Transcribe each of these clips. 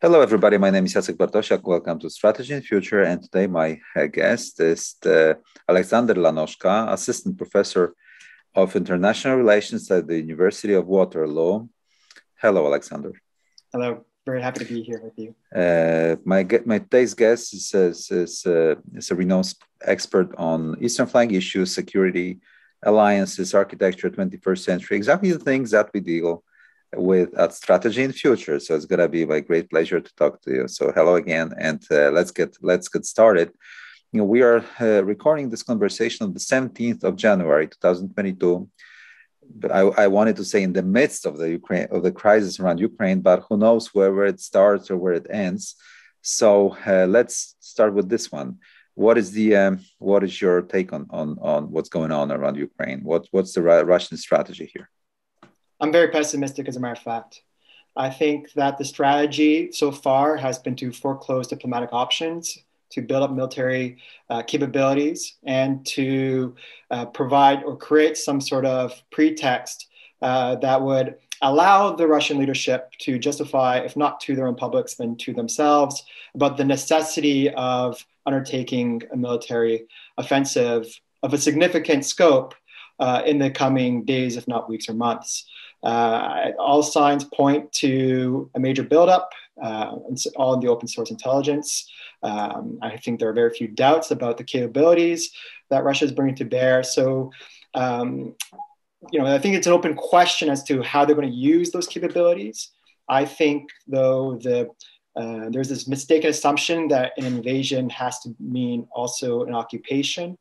Hello, everybody. My name is Jacek Bartosiak. Welcome to Strategy and Future. And today my guest is Alexander Lanoszka, Assistant Professor of International Relations at the University of Waterloo. Hello, Alexander. Hello. Very happy to be here with you. My today's guest is a renowned expert on Eastern flank issues, security, alliances, architecture, 21st century, exactly the things that we deal with at Strategy and Future. So it's gonna be my great pleasure to talk to you. So hello again, and let's get started. We are recording this conversation on the 17th of January, 2022. But I wanted to say in the midst of the crisis around Ukraine, but who knows where it starts or where it ends. So let's start with this one. What is your take on what's going on around Ukraine? What's the Russian strategy here? I'm very pessimistic, as a matter of fact. I think that the strategy so far has been to foreclose diplomatic options, to build up military capabilities, and to provide or create some sort of pretext that would allow the Russian leadership to justify, if not to their own publics, then to themselves, about the necessity of undertaking a military offensive of a significant scope in the coming days, if not weeks or months. All signs point to a major buildup, all in the open source intelligence. I think there are very few doubts about the capabilities that Russia is bringing to bear. So, I think it's an open question as to how they're going to use those capabilities. I think, though, there's this mistaken assumption that an invasion has to mean also an occupation.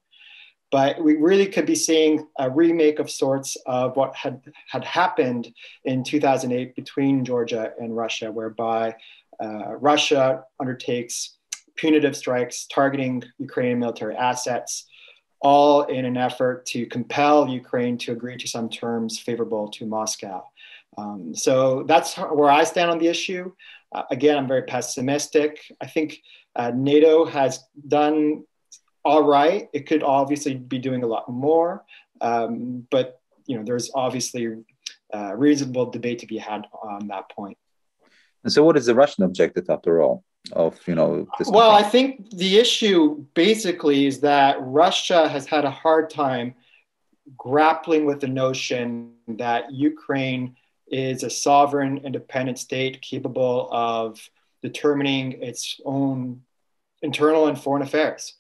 But we really could be seeing a remake of sorts of what had happened in 2008 between Georgia and Russia, whereby Russia undertakes punitive strikes targeting Ukrainian military assets, all in an effort to compel Ukraine to agree to some terms favorable to Moscow. So that's where I stand on the issue. Again, I'm very pessimistic. I think NATO has done all right. It could obviously be doing a lot more, but there's obviously reasonable debate to be had on that point. And so, what is the Russian objective, after all, of this? Well, I think the issue basically is that Russia has had a hard time grappling with the notion that Ukraine is a sovereign, independent state capable of determining its own internal and foreign affairs.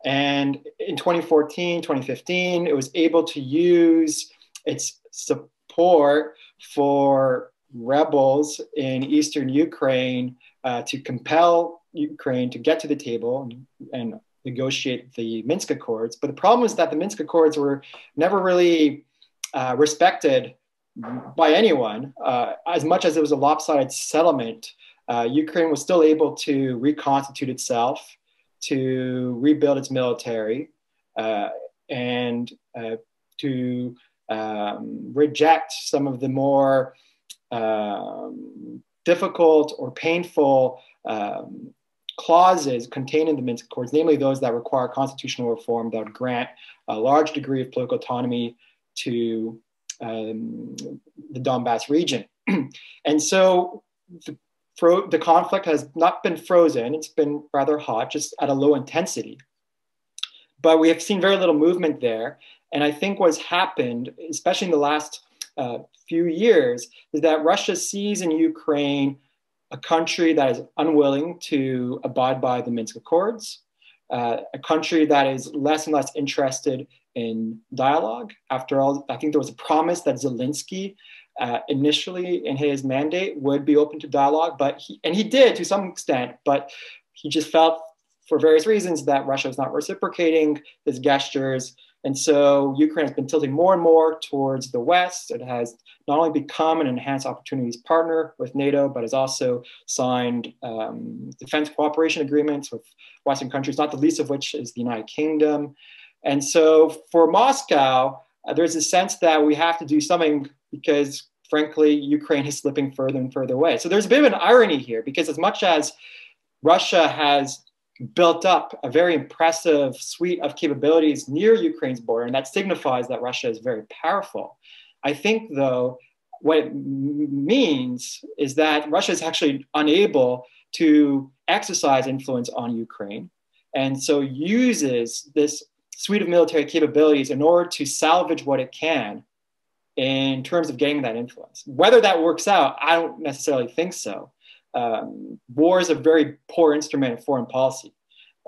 And in 2014, 2015, it was able to use its support for rebels in eastern Ukraine to compel Ukraine to get to the table and negotiate the Minsk Accords. But the problem is that the Minsk Accords were never really respected by anyone. As much as it was a lopsided settlement, Ukraine was still able to reconstitute itself, to rebuild its military, and to reject some of the more difficult or painful clauses contained in the Minsk Accords, namely those that require constitutional reform that would grant a large degree of political autonomy to the Donbass region. And so the conflict has not been frozen. It's been rather hot, just at a low intensity. But we have seen very little movement there. And I think what's happened, especially in the last few years, is that Russia sees in Ukraine a country that is unwilling to abide by the Minsk Accords, a country that is less and less interested in dialogue. After all, I think there was a promise that Zelensky initially in his mandate would be open to dialogue, but he did to some extent, but he just felt for various reasons that Russia was not reciprocating his gestures. And so Ukraine has been tilting more and more towards the West. It has not only become an enhanced opportunities partner with NATO, but has also signed defense cooperation agreements with Western countries, not the least of which is the United Kingdom. And so for Moscow, there's a sense that we have to do something because, frankly, Ukraine is slipping further and further away. So there's a bit of an irony here, because as much as Russia has built up a very impressive suite of capabilities near Ukraine's border, and that signifies that Russia is very powerful, I think, though, what it means is that Russia is actually unable to exercise influence on Ukraine, and so uses this suite of military capabilities in order to salvage what it can in terms of gaining that influence. Whether that works out, I don't necessarily think so. War is a very poor instrument of foreign policy,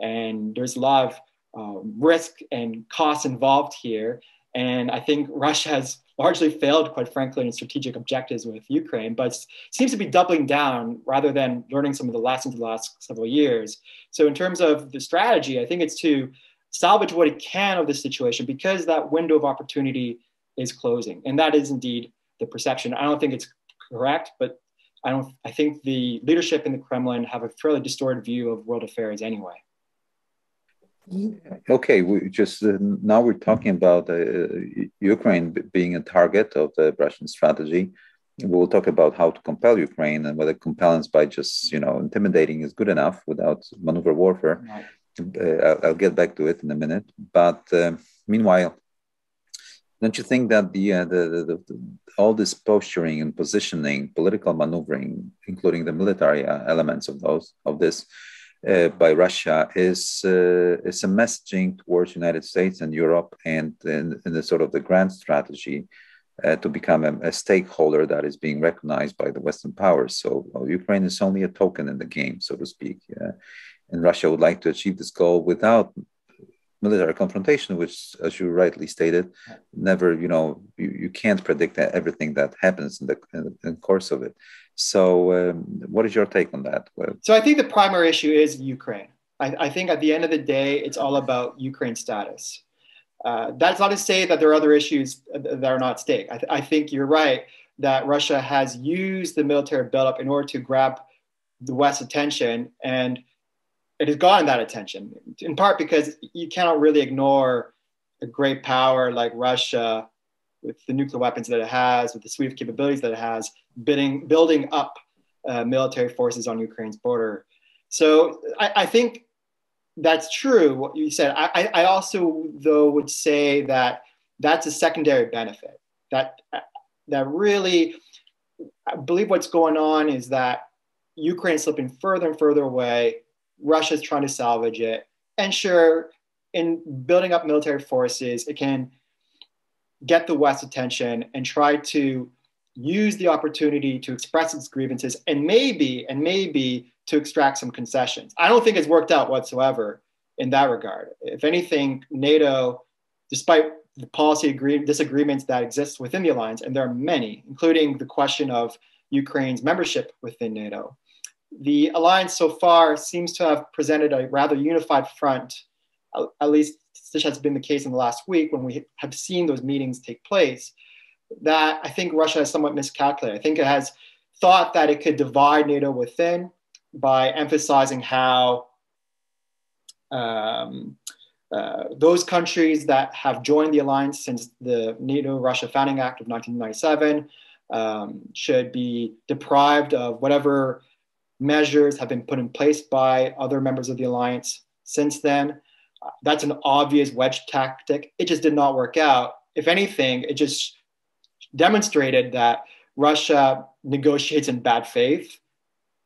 and there's a lot of risk and costs involved here. And I think Russia has largely failed, quite frankly, in strategic objectives with Ukraine, but seems to be doubling down rather than learning some of the lessons of the last several years. So in terms of the strategy, I think it's to salvage what it can of this situation, because that window of opportunity is closing. And that is indeed the perception. I don't think it's correct, but I think the leadership in the Kremlin have a fairly distorted view of world affairs anyway. Okay, we just now we're talking about Ukraine being a target of the Russian strategy. We'll talk about how to compel Ukraine and whether compellence by just intimidating is good enough without maneuver warfare. Right. I'll get back to it in a minute. But meanwhile, don't you think that the all this posturing and positioning, political maneuvering, including the military elements of this by Russia, is a messaging towards United States and Europe, and in the sort of the grand strategy to become a stakeholder that is being recognized by the Western powers? So Ukraine is only a token in the game, so to speak. And Russia would like to achieve this goal without military confrontation, which, as you rightly stated, never, you can't predict everything that happens in the course of it. So what is your take on that? So I think the primary issue is Ukraine. I think at the end of the day, it's all about Ukraine's status. That's not to say that there are other issues that are not at stake. I think you're right that Russia has used the military buildup in order to grab the West's attention, and it has gotten that attention, in part because you cannot really ignore a great power like Russia with the nuclear weapons that it has, with the suite of capabilities that it has, building up military forces on Ukraine's border. So I think that's true, what you said. I also, though, would say that that's a secondary benefit. That really, I believe what's going on is that Ukraine is slipping further and further away. Russia's trying to salvage it. And sure, in building up military forces, it can get the West's attention and try to use the opportunity to express its grievances and maybe to extract some concessions. I don't think it's worked out whatsoever in that regard. If anything, NATO, despite the policy disagreements that exist within the alliance, and there are many, including the question of Ukraine's membership within NATO, the alliance so far seems to have presented a rather unified front, at least this has been the case in the last week when we have seen those meetings take place, that I think Russia has somewhat miscalculated. I think it has thought that it could divide NATO within by emphasizing how those countries that have joined the alliance since the NATO-Russia Founding Act of 1997 should be deprived of whatever measures have been put in place by other members of the alliance since then. That's an obvious wedge tactic. It just did not work out. If anything, it just demonstrated that Russia negotiates in bad faith,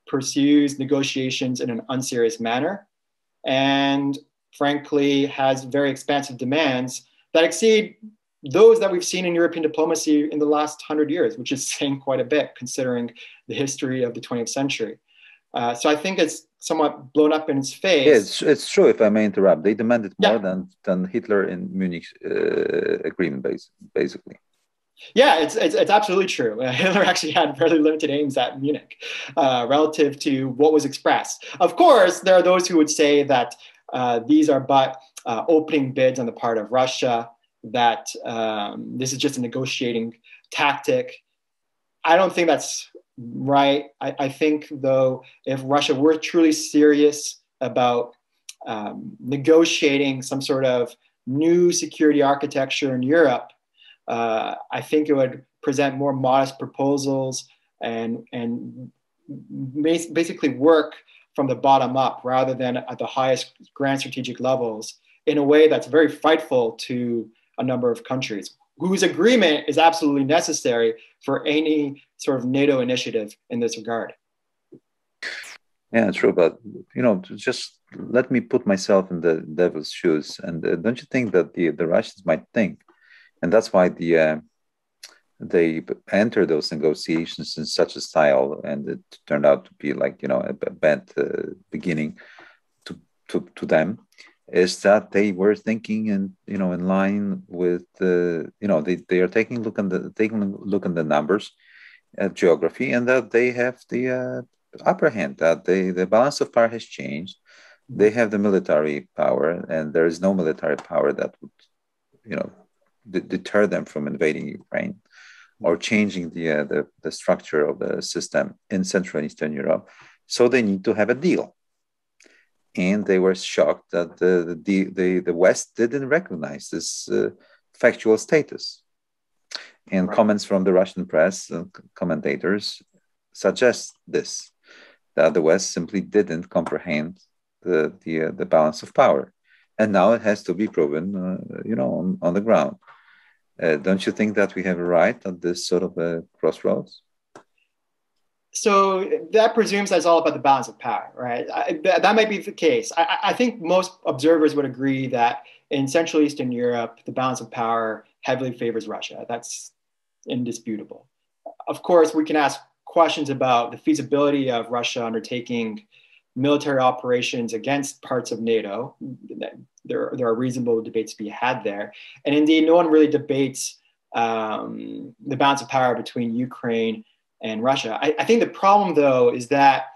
pursues negotiations in an unserious manner, and frankly has very expansive demands that exceed those that we've seen in European diplomacy in the last 100 years, which is saying quite a bit considering the history of the 20th century. So I think it's somewhat blown up in its face. Yeah, it's true, if I may interrupt. They demanded more than Hitler in Munich agreement, basically. Yeah, it's absolutely true. Hitler actually had fairly limited aims at Munich relative to what was expressed. Of course, there are those who would say that these are but opening bids on the part of Russia, that this is just a negotiating tactic. I don't think that's right. I think, though, if Russia were truly serious about negotiating some sort of new security architecture in Europe, I think it would present more modest proposals and basically work from the bottom up rather than at the highest grand strategic levels in a way that's very frightful to a number of countries whose agreement is absolutely necessary for any sort of NATO initiative in this regard. Yeah, true. But just let me put myself in the devil's shoes. And don't you think that the Russians might think, and that's why they entered those negotiations in such a style, and it turned out to be like a bad beginning to them, is that they were thinking in line with they are taking a look at the numbers at geography, and that they have the upper hand, that the balance of power has changed. They have the military power, and there is no military power that would deter them from invading Ukraine or changing the structure of the system in Central and Eastern Europe. So they need to have a deal. And they were shocked that the West didn't recognize this factual status. And right. Comments from the Russian press and commentators suggest this, that the West simply didn't comprehend the balance of power. And now it has to be proven, on the ground. Don't you think that we have a right at this sort of a crossroads? So that presumes that's all about the balance of power, right? That might be the case. I think most observers would agree that in Central Eastern Europe, the balance of power heavily favors Russia. That's indisputable. Of course, we can ask questions about the feasibility of Russia undertaking military operations against parts of NATO. There are reasonable debates to be had there. And indeed, no one really debates the balance of power between Ukraine and Russia. I think the problem, though, is that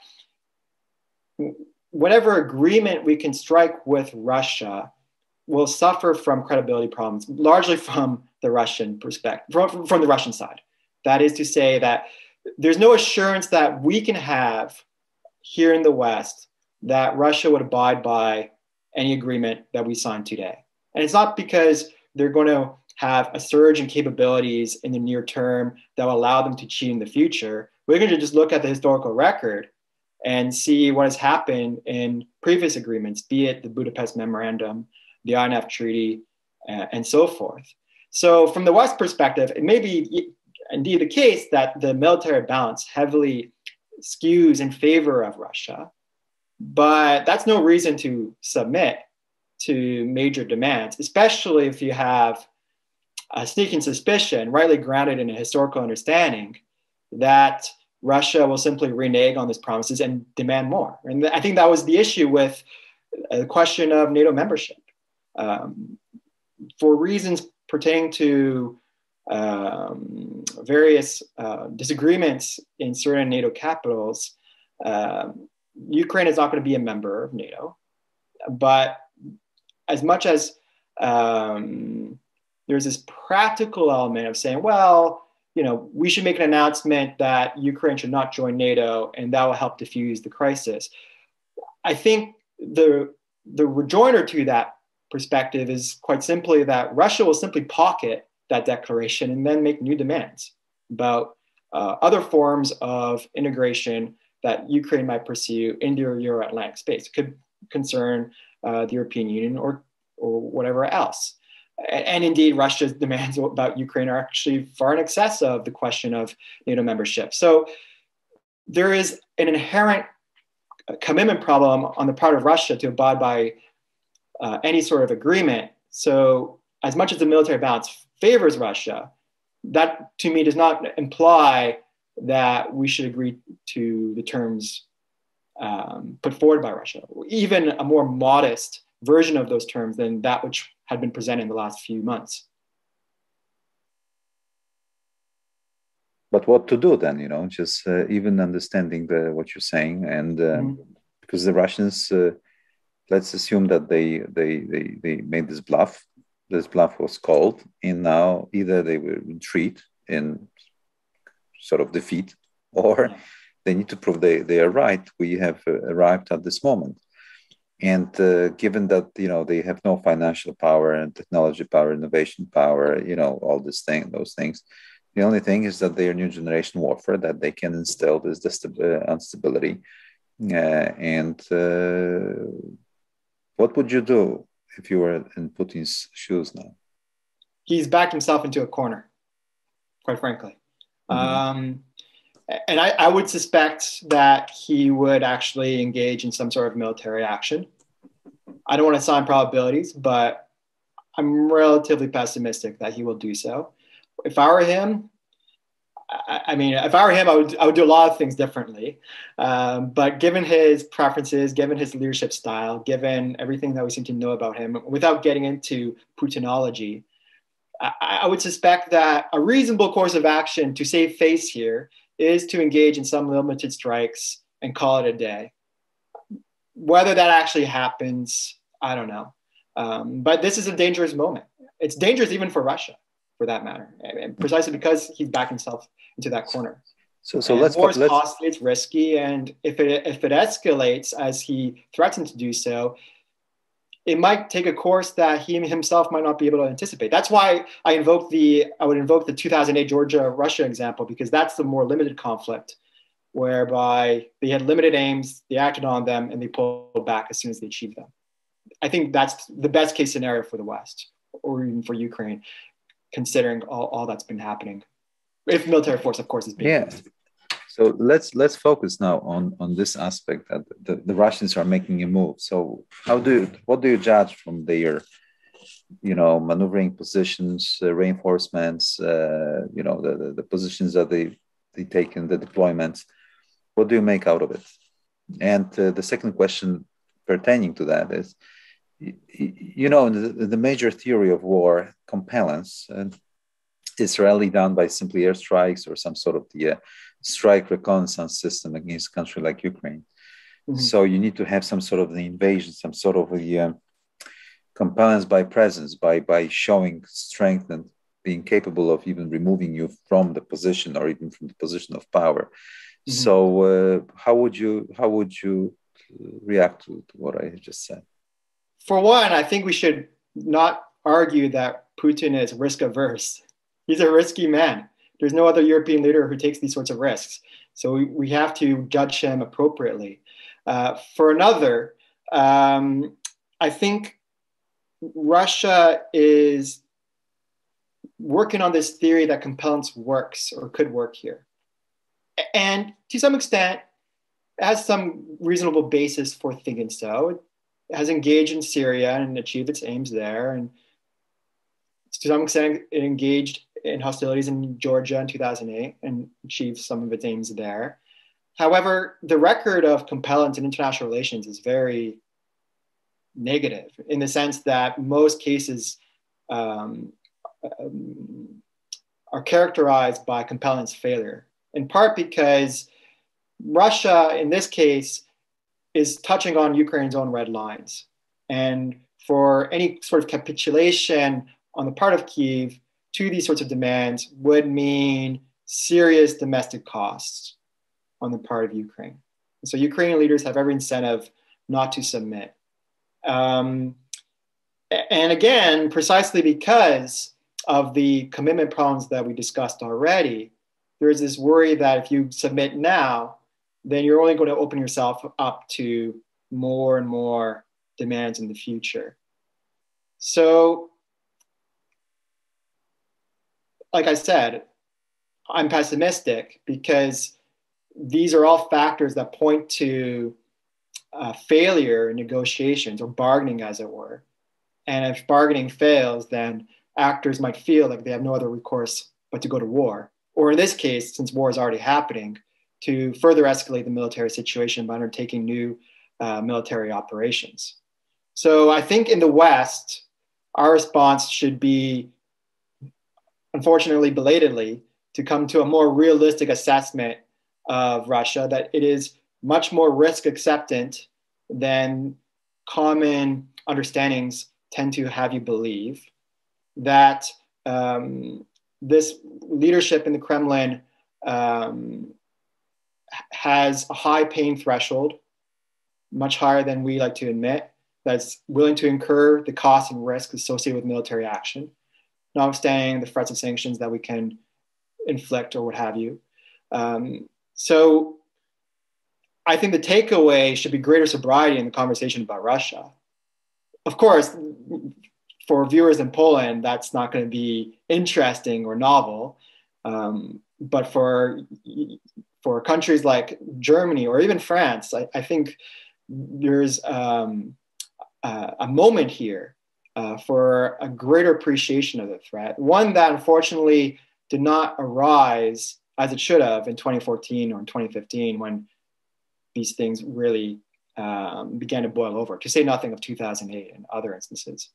whatever agreement we can strike with Russia will suffer from credibility problems, largely from the Russian perspective, from the Russian side. That is to say that there's no assurance that we can have here in the West that Russia would abide by any agreement that we sign today. And it's not because they're going to have a surge in capabilities in the near term that will allow them to cheat in the future. We're going to just look at the historical record and see what has happened in previous agreements, be it the Budapest Memorandum, the INF Treaty, and so forth. So from the West perspective, it may be indeed the case that the military balance heavily skews in favor of Russia, but that's no reason to submit to major demands, especially if you have a sneaking suspicion, rightly grounded in a historical understanding, that Russia will simply renege on these promises and demand more. And I think that was the issue with the question of NATO membership. For reasons pertaining to various disagreements in certain NATO capitals, Ukraine is not going to be a member of NATO. But as much as there's this practical element of saying, well, we should make an announcement that Ukraine should not join NATO, and that will help diffuse the crisis. I think the rejoinder to that perspective is quite simply that Russia will simply pocket that declaration and then make new demands about other forms of integration that Ukraine might pursue into the Euro-Atlantic space. It could concern the European Union or whatever else. And indeed, Russia's demands about Ukraine are actually far in excess of the question of NATO membership. So there is an inherent commitment problem on the part of Russia to abide by any sort of agreement. So as much as the military balance favors Russia, that to me does not imply that we should agree to the terms put forward by Russia, even a more modest version of those terms than that which had been presented in the last few months. But what to do then, just even understanding what you're saying, and because the Russians, let's assume that they made this bluff. This bluff was called, and now either they will retreat in sort of defeat, or they need to prove they are right. We have arrived at this moment. And given that, they have no financial power and technology power, innovation power, all those things, the only thing is that they are new generation warfare, that they can instill this instability. And what would you do if you were in Putin's shoes now? He's backed himself into a corner, quite frankly. Mm-hmm. And I would suspect that he would actually engage in some sort of military action. I don't want to assign probabilities, but I'm relatively pessimistic that he will do so. If I were him, I would do a lot of things differently. But given his preferences, given his leadership style, given everything that we seem to know about him, without getting into Putinology, I would suspect that a reasonable course of action to save face here is to engage in some limited strikes and call it a day. Whether that actually happens, I don't know. But this is a dangerous moment. It's dangerous even for Russia, for that matter, and precisely because he's backed himself into that corner. So let's costly, it's risky, and if it escalates as he threatens to do so, it might take a course that he himself might not be able to anticipate. That's why I would invoke the 2008 Georgia-Russia example, because that's the more limited conflict, whereby they had limited aims, they acted on them, and they pulled back as soon as they achieved them. I think that's the best case scenario for the West, or even for Ukraine, considering all that's been happening. If military force, of course, is being used. So let's focus now on this aspect that the Russians are making a move. So what do you judge from their, maneuvering positions, reinforcements, the positions that they take in the deployments? What do you make out of it? And the second question pertaining to that is, the major theory of war, compellence, is rarely done by simply airstrikes or some sort of the strike reconnaissance system against a country like Ukraine. Mm-hmm. So you need to have some sort of the invasion, some sort of the compellence by presence, by showing strength and being capable of even removing you from the position or even from the position of power. Mm-hmm. So how would you react to what I just said? For one, I think we should not argue that Putin is risk averse. He's a risky man. There's no other European leader who takes these sorts of risks. So we have to judge him appropriately. For another, I think Russia is working on this theory that compellence works or could work here. And to some extent, it has some reasonable basis for thinking so. It has engaged in Syria and achieved its aims there. And to some extent, it engaged in hostilities in Georgia in 2008 and achieved some of its aims there. However, the record of compellence in international relations is very negative in the sense that most cases are characterized by compellence failure, in part because Russia, in this case, is touching on Ukraine's own red lines. And for any sort of capitulation on the part of Kyiv to these sorts of demands would mean serious domestic costs on the part of Ukraine. So Ukrainian leaders have every incentive not to submit. And again, precisely because of the commitment problems that we discussed already, there's this worry that if you submit now, then you're only going to open yourself up to more and more demands in the future. So, like I said, I'm pessimistic because these are all factors that point to failure in negotiations or bargaining, as it were. And if bargaining fails, then actors might feel like they have no other recourse but to go to war. Or in this case, since war is already happening, to further escalate the military situation by undertaking new military operations. So I think in the West, our response should be, unfortunately, belatedly, to come to a more realistic assessment of Russia, that it is much more risk acceptant than common understandings tend to have you believe, that this leadership in the Kremlin has a high pain threshold, much higher than we like to admit, that's willing to incur the costs and risks associated with military action, notwithstanding the threats of sanctions that we can inflict or what have you. So I think the takeaway should be greater sobriety in the conversation about Russia. Of course, for viewers in Poland, that's not going to be interesting or novel. but for countries like Germany or even France, I think there's a moment here for a greater appreciation of the threat, one that unfortunately did not arise as it should have in 2014 or in 2015 when these things really began to boil over, to say nothing of 2008 and other instances.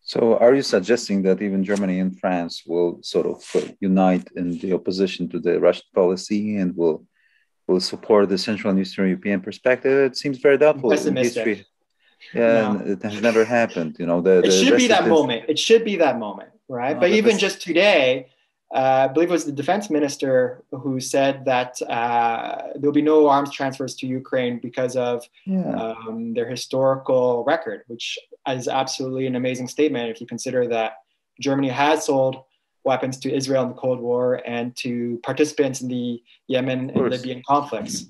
So are you suggesting that even Germany and France will sort of unite in the opposition to the Russian policy and will support the Central and Eastern European perspective? It seems very doubtful in history. Yeah, no. It has never happened. It should be that moment. It should be that moment, right? No, but even just today, I believe it was the defense minister who said that there'll be no arms transfers to Ukraine because of their historical record, which is absolutely an amazing statement if you consider that Germany has sold weapons to Israel in the Cold War and to participants in the Yemen and Libyan conflicts.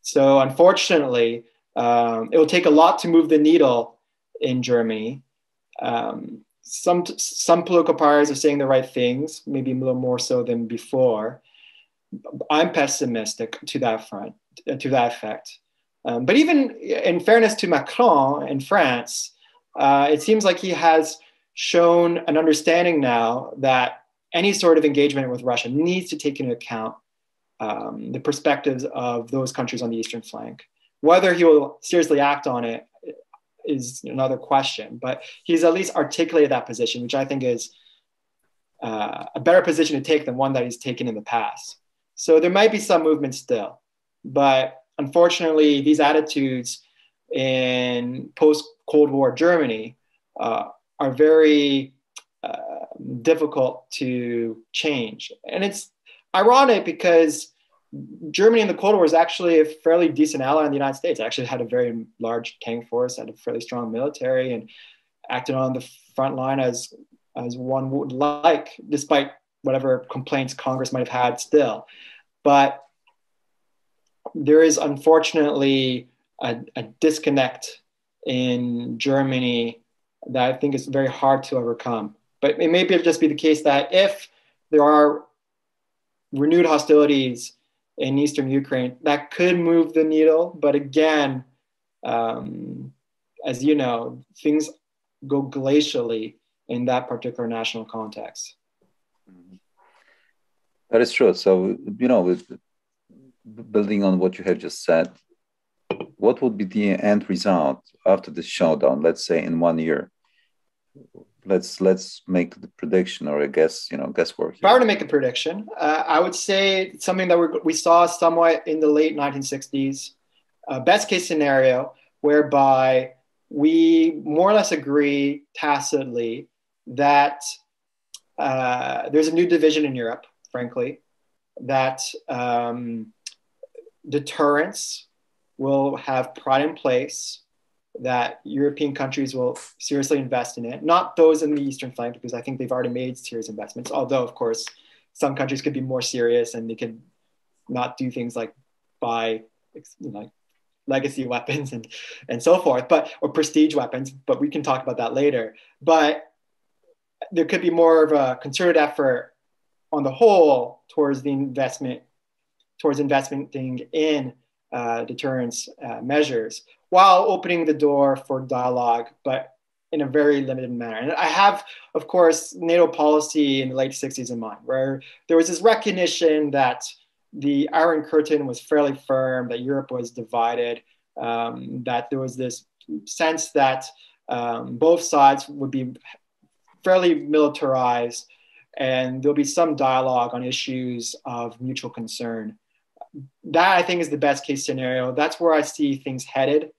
So unfortunately, it will take a lot to move the needle in Germany. Some political parties are saying the right things, maybe a little more so than before. I'm pessimistic to that front, to that effect. But even in fairness to Macron in France, it seems like he has shown an understanding now that any sort of engagement with Russia needs to take into account the perspectives of those countries on the eastern flank. Whether he will seriously act on it is another question, but he's at least articulated that position, which I think is a better position to take than one that he's taken in the past. So there might be some movement still, but unfortunately, these attitudes in post-Cold War Germany are very difficult to change. And it's ironic because Germany in the Cold War is actually a fairly decent ally in the United States. It actually had a very large tank force, had a fairly strong military, and acted on the front line as one would like, despite whatever complaints Congress might have had still. But there is unfortunately a disconnect in Germany that I think is very hard to overcome. But it may just be the case that if there are renewed hostilities in eastern Ukraine, that could move the needle. But again, as you know, things go glacially in that particular national context. That is true. So, building on what you have just said, what would be the end result after this showdown, let's say in 1 year? Let's make the prediction, or I guess, guesswork here. If I were to make a prediction, I would say something that we saw somewhat in the late 1960s, best case scenario, whereby we more or less agree tacitly that there's a new division in Europe, frankly, that deterrence will have pride in place, that European countries will seriously invest in it, not those in the eastern flank, because I think they've already made serious investments, although, of course, some countries could be more serious and they could not do things like buy legacy weapons and so forth, or prestige weapons, but we can talk about that later. But there could be more of a concerted effort on the whole towards investing in deterrence measures, while opening the door for dialogue, but in a very limited manner. And I have, of course, NATO policy in the late 60s in mind, where there was this recognition that the Iron Curtain was fairly firm, that Europe was divided, that there was this sense that both sides would be fairly militarized, and there'll be some dialogue on issues of mutual concern. That, I think, is the best case scenario. That's where I see things headed.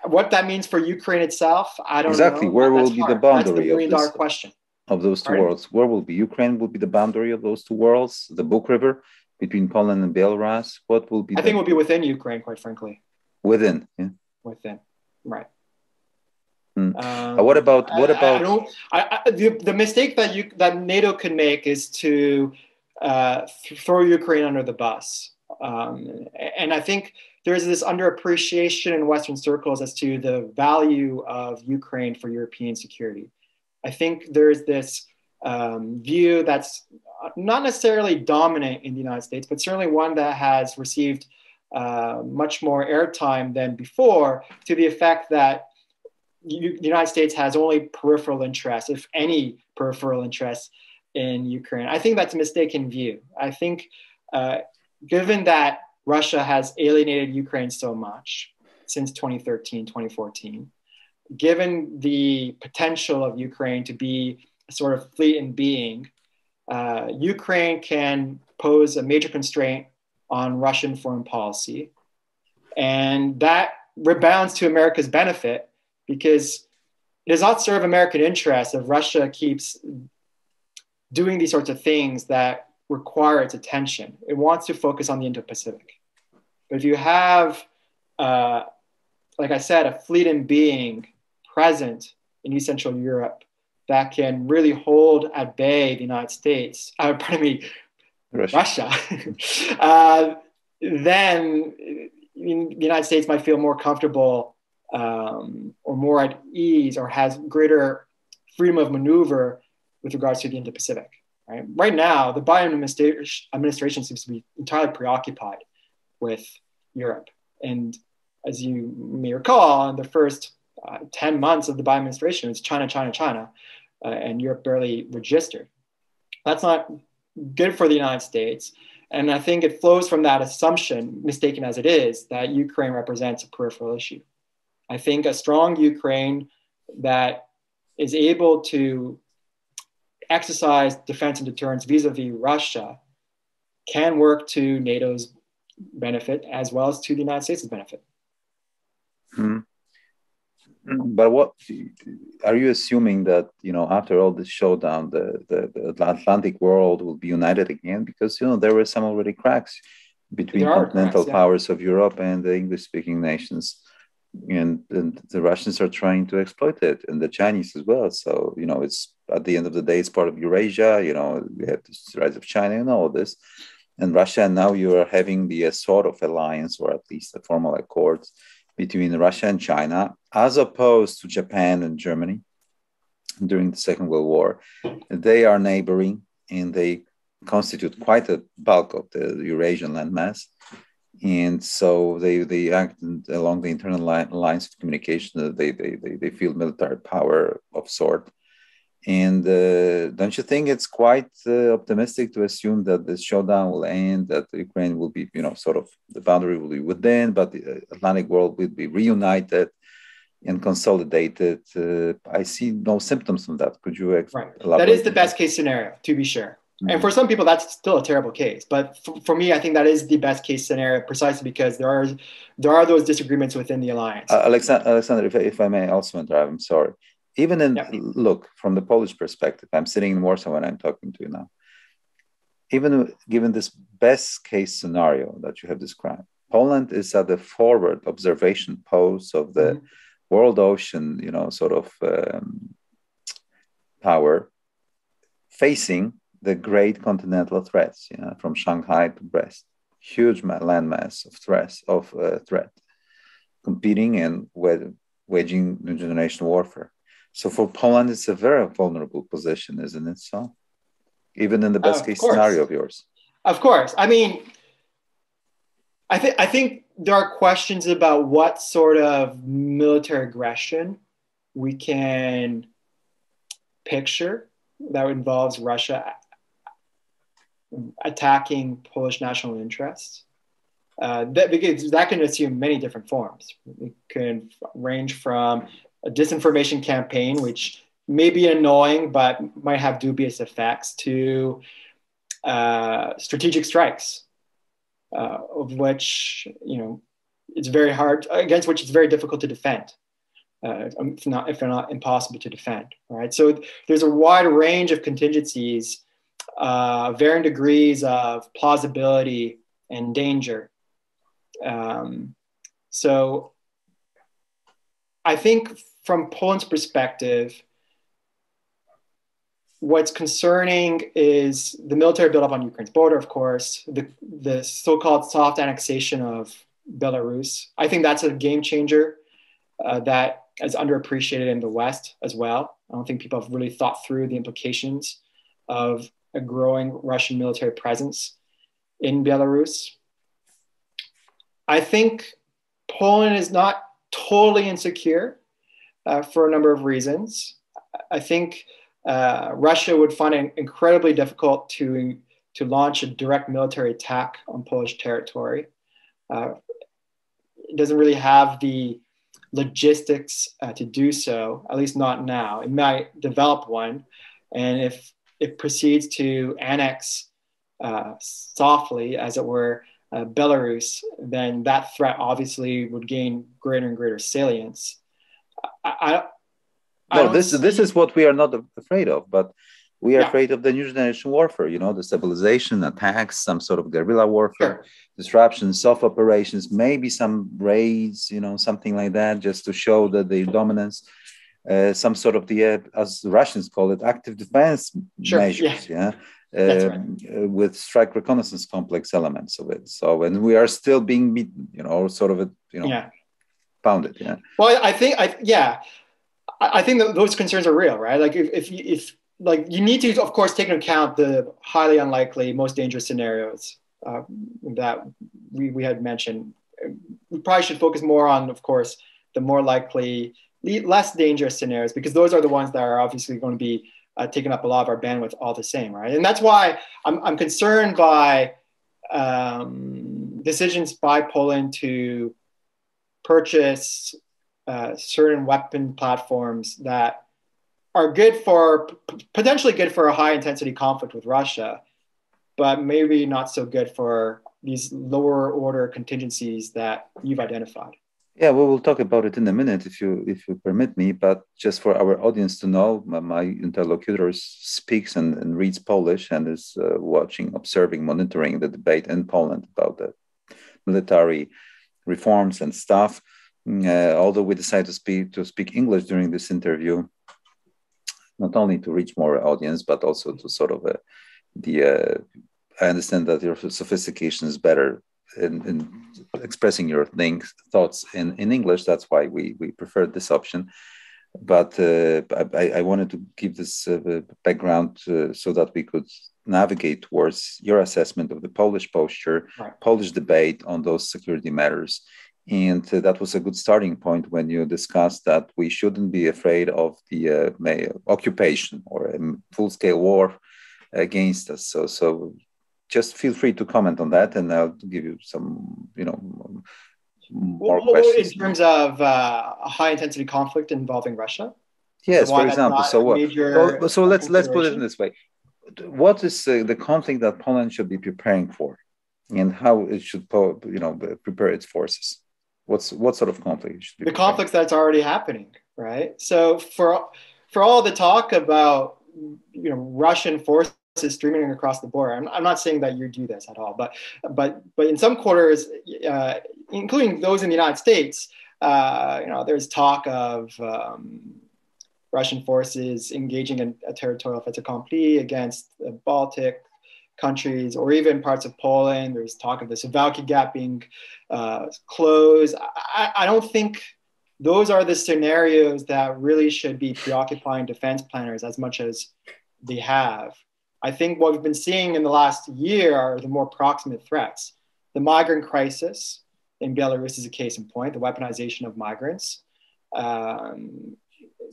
What that means for Ukraine itself, I don't know. Exactly. Where will be the boundary of this question of those two worlds? Where will be Ukraine? Will be the boundary of those two worlds? The Buk River between Poland and Belarus. What will be? I think it will be within Ukraine, quite frankly. Within, yeah. Within, right. What about? The mistake that NATO can make is to throw Ukraine under the bus, and I think there's this underappreciation in Western circles as to the value of Ukraine for European security. I think there's this view that's not necessarily dominant in the United States, but certainly one that has received much more airtime than before, to the effect that the United States has only peripheral interests, if any peripheral interests, in Ukraine. I think that's a mistaken view. I think given that Russia has alienated Ukraine so much since 2013, 2014, given the potential of Ukraine to be a sort of fleet in being, Ukraine can pose a major constraint on Russian foreign policy. And that rebounds to America's benefit, because it does not serve American interests if Russia keeps doing these sorts of things that require its attention. It wants to focus on the Indo-Pacific. But if you have, like I said, a fleet in being present in East Central Europe that can really hold at bay the United States, Russia, then the United States might feel more comfortable or more at ease, or has greater freedom of maneuver with regards to the Indo-Pacific. Right now, the Biden administration seems to be entirely preoccupied with Europe. And as you may recall, in the first 10 months of the Biden administration, it's China, China, China, and Europe barely registered. That's not good for the United States. And I think it flows from that assumption, mistaken as it is, that Ukraine represents a peripheral issue. I think a strong Ukraine that is able to exercise defense and deterrence vis-a-vis Russia can work to NATO's benefit as well as to the United States' benefit. Hmm. But what are you assuming that, after all this showdown, the Atlantic world will be united again? Because, there were some already cracks between continental powers of Europe and the English-speaking nations. And the Russians are trying to exploit it, and the Chinese as well. So, it's at the end of the day, it's part of Eurasia. We have the rise of China and all this. And Russia, and now you are having the sort of alliance, or at least a formal accords between Russia and China, as opposed to Japan and Germany during the Second World War. They are neighboring, and they constitute quite a bulk of the Eurasian landmass. And so they act along the internal lines of communication. They feel military power of sort. And don't you think it's quite optimistic to assume that this showdown will end, that Ukraine will be, sort of the boundary will be within, but the Atlantic world will be reunited and consolidated? I see no symptoms of that. Could you elaborate? That is the best case scenario, to be sure. Mm-hmm. And for some people, that's still a terrible case. But for me, I think that is the best case scenario, precisely because there are those disagreements within the alliance. Alexander, if I may also interrupt, I'm sorry. Even look, from the Polish perspective, I'm sitting in Warsaw when I'm talking to you now. Even given this best case scenario that you have described, Poland is at the forward observation post of the world ocean, power, facing the great continental threats, from Shanghai to Brest, huge landmass of threat, competing and waging new generation warfare. So for Poland, it's a very vulnerable position, isn't it? So, even in the best case scenario of yours. Of course. I mean, I think there are questions about what sort of military aggression we can picture that involves Russia attacking Polish national interests. Because that can assume many different forms. It can range from a disinformation campaign, which may be annoying but might have dubious effects, to strategic strikes, of which it's very hard, against which it's very difficult to defend, if not impossible to defend. Right. So there's a wide range of contingencies, varying degrees of plausibility and danger. So I think from Poland's perspective, what's concerning is the military buildup on Ukraine's border, of course, the so-called soft annexation of Belarus. I think that's a game changer that is underappreciated in the West as well. I don't think people have really thought through the implications of a growing Russian military presence in Belarus. I think Poland is not totally insecure for a number of reasons. I think Russia would find it incredibly difficult to launch a direct military attack on Polish territory. It doesn't really have the logistics to do so, at least not now. It might develop one, and if it proceeds to annex softly, as it were, Belarus, then that threat obviously would gain greater and greater salience. This is what we are not afraid of, but we are afraid of the new generation warfare, the destabilization, attacks, some sort of guerrilla warfare, disruptions, soft operations, maybe some raids, something like that, just to show that their dominance, some sort of as the Russians call it, active defense measures, with strike reconnaissance complex elements of it. So, and we are still being beaten, pounded. Yeah. Well, I think that those concerns are real, right? Like if you need to, of course, take into account the highly unlikely, most dangerous scenarios that we had mentioned. We probably should focus more on, of course, the more likely, less dangerous scenarios, because those are the ones that are obviously going to be taking up a lot of our bandwidth all the same, right? And that's why I'm concerned by decisions by Poland to purchase certain weapon platforms that are potentially good for a high intensity conflict with Russia, but maybe not so good for these lower order contingencies that you've identified. Yeah, we will talk about it in a minute if you permit me, but just for our audience to know, my interlocutor speaks and reads Polish and is watching, observing, monitoring the debate in Poland about the military reforms and stuff. Although we decided to speak English during this interview, not only to reach more audience, but also to sort of I understand that your sophistication is better in expressing your thoughts in English. That's why we preferred this option. But I wanted to give this background so that we could navigate towards your assessment of the Polish posture, Polish debate on those security matters. And that was a good starting point when you discussed that we shouldn't be afraid of the occupation or a full-scale war against us. So just feel free to comment on that, and I'll give you some, more questions. In terms of a high-intensity conflict involving Russia? Yes, for example. So let's put it in this way. What is the conflict that Poland should be preparing for, and how it should, prepare its forces? What sort of conflict should be the conflicts that's already happening, right? So for all the talk about Russian forces streaming across the border, I'm not saying that you do this at all, but in some quarters, including those in the United States, there's talk of Russian forces engaging in a territorial fait accompli against the Baltic countries or even parts of Poland. There's talk of the Suwałki Gap being closed. I don't think those are the scenarios that really should be preoccupying defense planners as much as they have. I think what we've been seeing in the last year are the more proximate threats. The migrant crisis in Belarus is a case in point, the weaponization of migrants.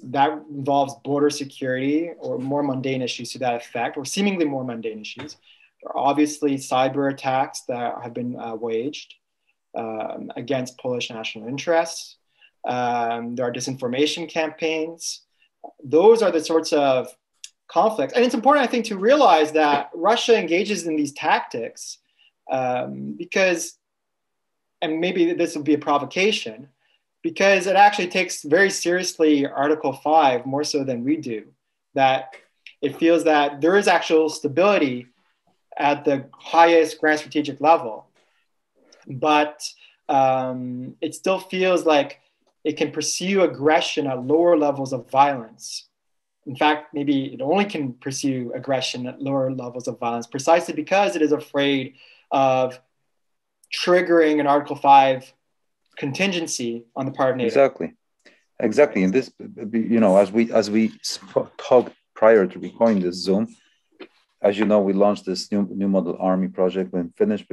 That involves border security or more mundane issues to that effect, or seemingly more mundane issues. There are obviously cyber attacks that have been waged against Polish national interests. There are disinformation campaigns. Those are the sorts of conflicts. And it's important, I think, to realize that Russia engages in these tactics because, and maybe this will be a provocation, because it actually takes very seriously Article 5 more so than we do, that it feels that there is actual stability at the highest grand strategic level, but it still feels like it can pursue aggression at lower levels of violence. In fact, maybe it only can pursue aggression at lower levels of violence precisely because it is afraid of triggering an Article 5 contingency on the part of NATO. Exactly. And this, as we talked prior to recording this Zoom, as you know, we launched this new model army project. When finished,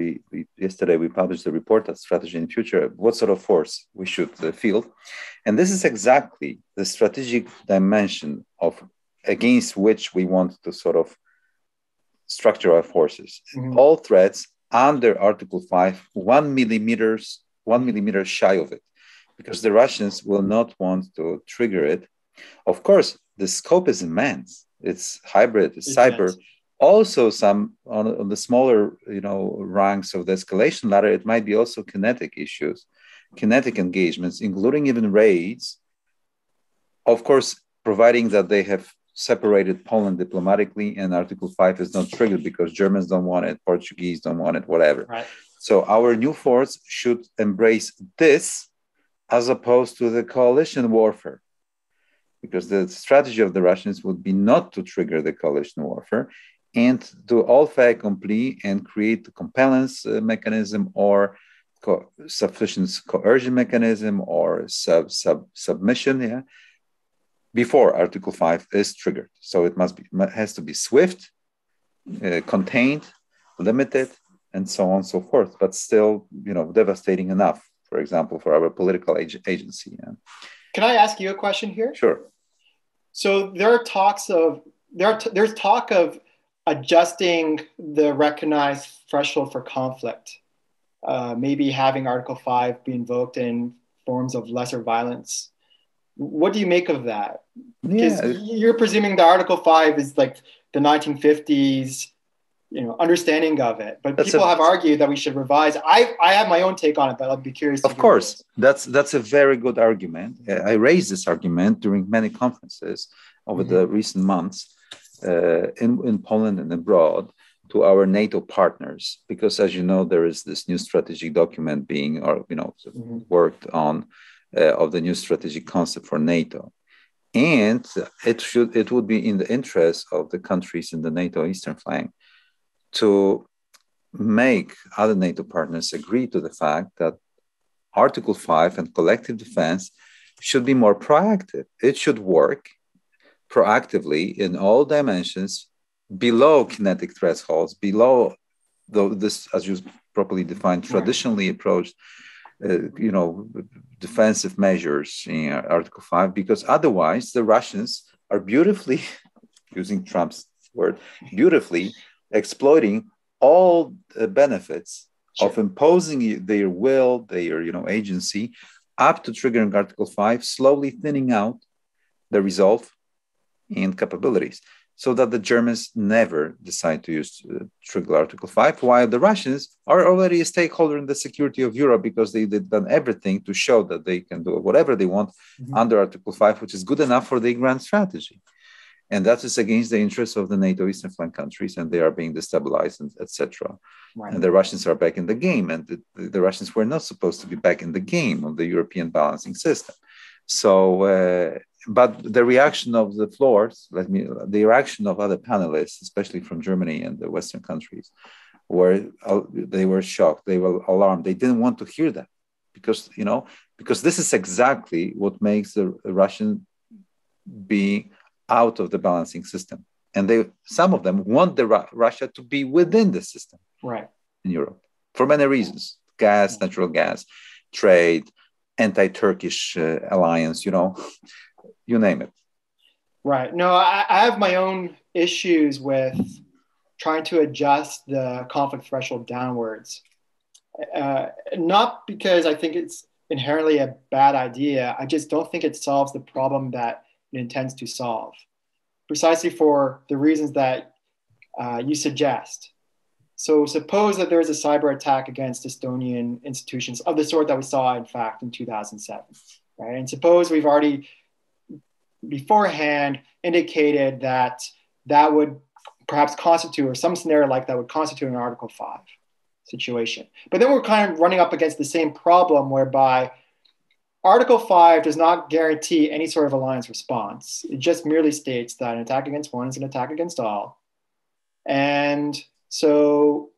yesterday we published the report at Strategy and Future, what sort of force we should field. And this is exactly the strategic dimension of against which we want to sort of structure our forces. Mm-hmm. All threats under Article 5, 1 millimeter shy of it, because the Russians will not want to trigger it. Of course, the scope is immense. It's hybrid, it's cyber. Yes. Also, some on the smaller, ranks of the escalation ladder, it might be also kinetic issues, kinetic engagements, including even raids. Of course, providing that they have separated Poland diplomatically and Article 5 is not triggered because Germans don't want it, Portuguese don't want it, whatever. Right. So our new force should embrace this as opposed to the coalition warfare, because the strategy of the Russians would be not to trigger the coalition warfare and do all fait accompli and create the compellence mechanism or sufficient coercion mechanism or submission, before Article 5 is triggered. So it has to be swift, contained, limited, and so on and so forth, but still, devastating enough, for example, for our political agency. Yeah. Can I ask you a question here? Sure. So there's talk of adjusting the recognized threshold for conflict, maybe having Article 5 be invoked in forms of lesser violence. What do you make of that? Because you're presuming the Article 5 is like the 1950s, understanding of it. But people have argued that we should revise. I have my own take on it, but I'll be curious. Of course, that's a very good argument. I raised this argument during many conferences over the recent months in Poland and abroad to our NATO partners, because as you know, there is this new strategic document being, worked on of the new strategic concept for NATO. And it would be in the interest of the countries in the NATO Eastern flank to make other NATO partners agree to the fact that Article 5 and collective defense should be more proactive. It should work proactively in all dimensions below kinetic thresholds, below this, as you properly defined, traditionally approached, defensive measures in Article 5, because otherwise the Russians are beautifully, using Trump's word, beautifully exploiting all the benefits of imposing their will, their agency, up to triggering Article 5, slowly thinning out the resolve and capabilities, so that the Germans never decide to use trigger Article 5, while the Russians are already a stakeholder in the security of Europe because they've done everything to show that they can do whatever they want under Article 5, which is good enough for their grand strategy. And that is against the interests of the NATO Eastern flank countries, and they are being destabilized, etc. Right. And the Russians are back in the game, and the Russians were not supposed to be back in the game of the European balancing system. So, but the reaction of the floors, the reaction of other panelists, especially from Germany and the Western countries, they were shocked, they were alarmed, they didn't want to hear that, because this is exactly what makes the Russian be out of the balancing system, and some of them want Russia to be within the system, right, in Europe for many reasons: gas, natural gas, trade, anti-Turkish alliance, you name it. Right. No, I have my own issues with trying to adjust the conflict threshold downwards. Not because I think it's inherently a bad idea. I just don't think it solves the problem that it intends to solve, precisely for the reasons that you suggest. So suppose that there is a cyber attack against Estonian institutions of the sort that we saw, in fact, in 2007, right? And suppose we've already beforehand indicated that that would perhaps constitute, or some scenario like that would constitute an Article 5 situation. But then we're kind of running up against the same problem whereby Article 5 does not guarantee any sort of alliance response. It just merely states that an attack against one is an attack against all. And so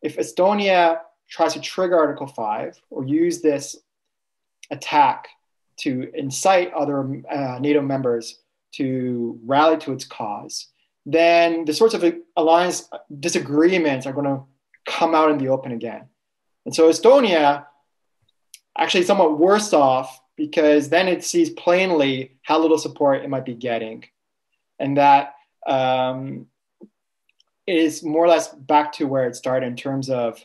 if Estonia tries to trigger Article 5 or use this attack to incite other NATO members to rally to its cause, then the sorts of alliance disagreements are going to come out in the open again. And so Estonia actually is somewhat worse off, because then it sees plainly how little support it might be getting, and that it is more or less back to where it started in terms of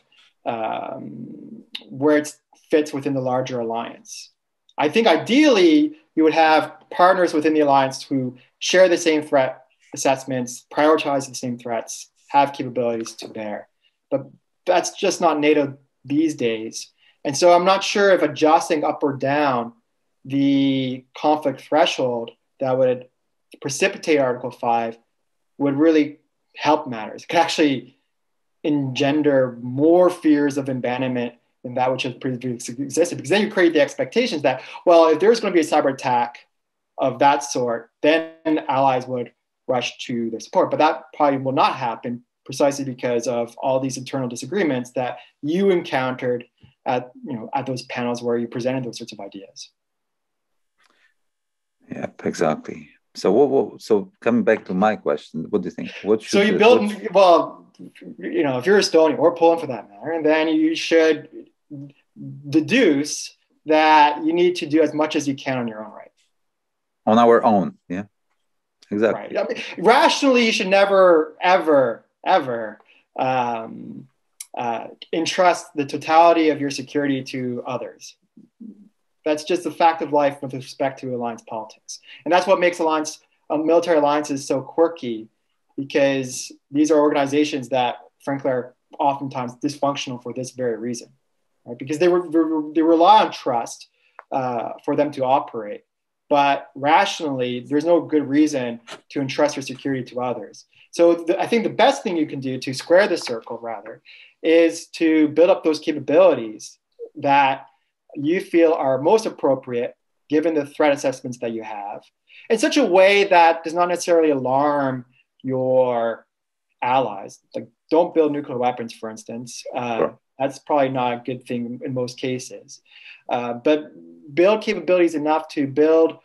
where it fits within the larger alliance. I think ideally you would have partners within the alliance who share the same threat assessments, prioritize the same threats, have capabilities to bear. But that's just not NATO these days. And so I'm not sure if adjusting up or down the conflict threshold that would precipitate Article 5 would really help matters. It could actually engender more fears of abandonment than that which has previously existed, because then you create the expectations that, well, if there's going to be a cyber attack of that sort, then allies would rush to their support. But that probably will not happen, precisely because of all these internal disagreements that you encountered at those panels where you presented those sorts of ideas. Yeah, exactly. So so coming back to my question, what do you think? What should if you're Estonia or Poland for that matter, and then you should deduce that you need to do as much as you can on your own right. On our own, yeah, exactly. Right. I mean, rationally, you should never, ever, ever entrust the totality of your security to others. That's just a fact of life with respect to alliance politics. And that's what makes military alliances so quirky, because these are organizations that, frankly, are oftentimes dysfunctional for this very reason, right? Because they rely on trust for them to operate. But rationally, there's no good reason to entrust your security to others. So I think the best thing you can do to square the circle, rather, is to build up those capabilities that you feel are most appropriate given the threat assessments that you have, in such a way that does not necessarily alarm your allies. Like, don't build nuclear weapons, for instance. Sure. That's probably not a good thing in most cases. But build capabilities enough to build